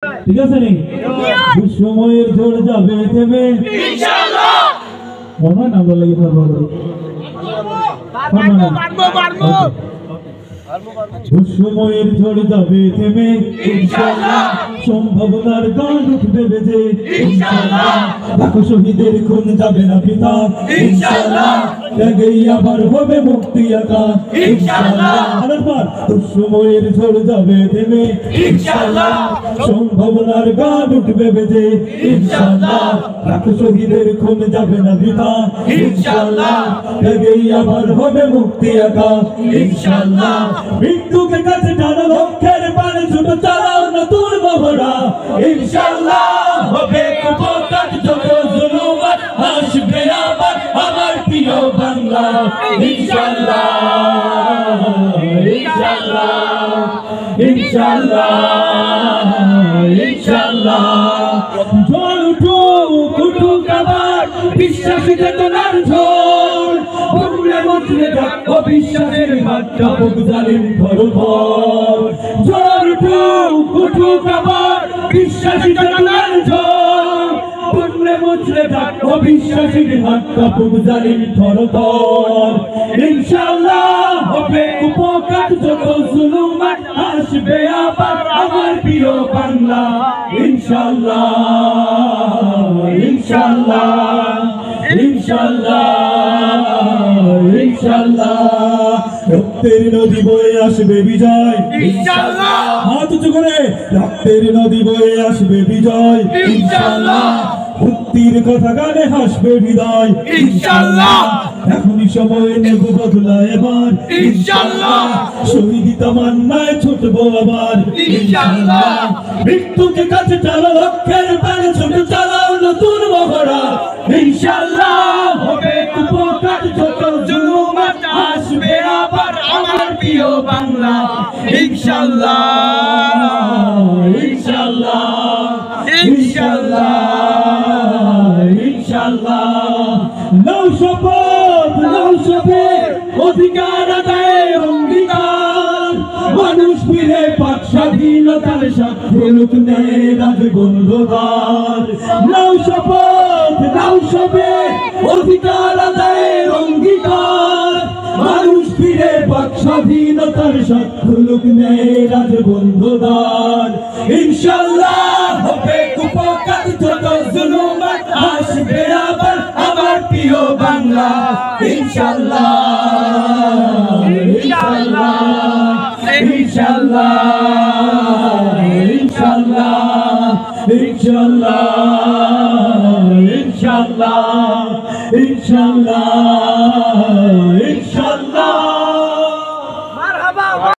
ঠিক আছে নি সময়ের ঝড় যাবে থেমে ইনশাআল্লাহ মনে হয় আমরা লাগি পারবো সময়ের ঝড় যাবে থেমে ইনশাআল্লাহ সম্ভাবনার গান উঠবে বেজে ইনশাআল্লাহ লাখো শহীদের খুন যাবে না পিতা ইনশাআল্লাহ ত্যাগেই আবার হবে মুক্তি আকা ইনশাআল্লাহ আরেকবার সময়ের ঝড় যাবে থেমে ইনশাআল্লাহ সম্ভাবনার গান উঠবে বেজে ইনশাআল্লাহ লাখো শহীদের খুন যাবে না পিতা ইনশাআল্লাহ ত্যাগেই আবার হবে মুক্তি আকা ইনশাআল্লাহ মৃত্যুকে কাছে টানো লক্ষ্যের পানে ছুটে চালাও নতুন মহড়া ইনশাআল্লাহ হবে কুপকার যত জুলুম আসবে আবার আমার প্রিয় বাংলা ইনশাআল্লাহ ইনশাআল্লাহ ইনশাআল্লাহ ইনশাআল্লাহ ঝড় উঠুক উঠুক আবার বিশ্বাসী চেতনার ঝড় বুঝলে বুঝলে যাক অবিশ্বাসের ভাট্টা বুক জালিম ধরধর ঝড় উঠুক উঠুক আবার বিশ্বাসী চেতনার ঝড় বুঝলে বুঝলে যাক অবিশ্বাসের ভাট্টা বুক জালিম ধরধর ইনশাআল্লাহ হবে উপকার যত জুলুম আসবে আবার আমার প্রিয় বাংলা ইনশাআল্লাহ ইনশাআল্লাহ ইনশাআল্লাহ ইনশাআল্লাহ রক্তের নদী বয়ে আসবে বিজয় ইনশাআল্লাহ হাত উঁচু করে রক্তের নদী বয়ে আসবে বিজয় ইনশাআল্লাহ মুক্তির কথা গানে হাসবে হৃদয় ইনশাআল্লাহ এখনই সময় নেব বদলা এবার ইনশাআল্লাহ শহীদি তামান্নায় ছুটবো আবার ইনশাআল্লাহ মৃত্যুকে কাছে টানো লক্ষ্যের পানে ছুটে চালাও নতুন মহড়া ইনশাআল্লাহ হবে উপকার যত জুলুম আসবে আবার আমার প্রিয় বাংলা ইনশাআল্লাহ ইনশাআল্লাহ ইনশাআল্লাহ ইনশাআল্লাহ নাও শপথ অধিকার আদায়ের অঙ্গীকার মানুষ ফিরে পাক স্বাধীনতার সাথে লোক নেয় রাজবন্ধুদার নাও শপথ অধিকার আদায়ের অঙ্গীকার মানুষ ফিরে পাক স্বাধীনতার সাথে লোক নেয় রাজবন্ধুদার ইনশাআল্লাহ হবে উপকার যত জুলুম আসবে আবার আমার প্রিয় বাংলা ইনশাআল্লাহ ইনশাআল্লাহ ইনশাআল্লাহ ইনশাআল্লাহ ইনশাআল্লাহ ইনশাআল্লাহ ইনশাআল্লাহ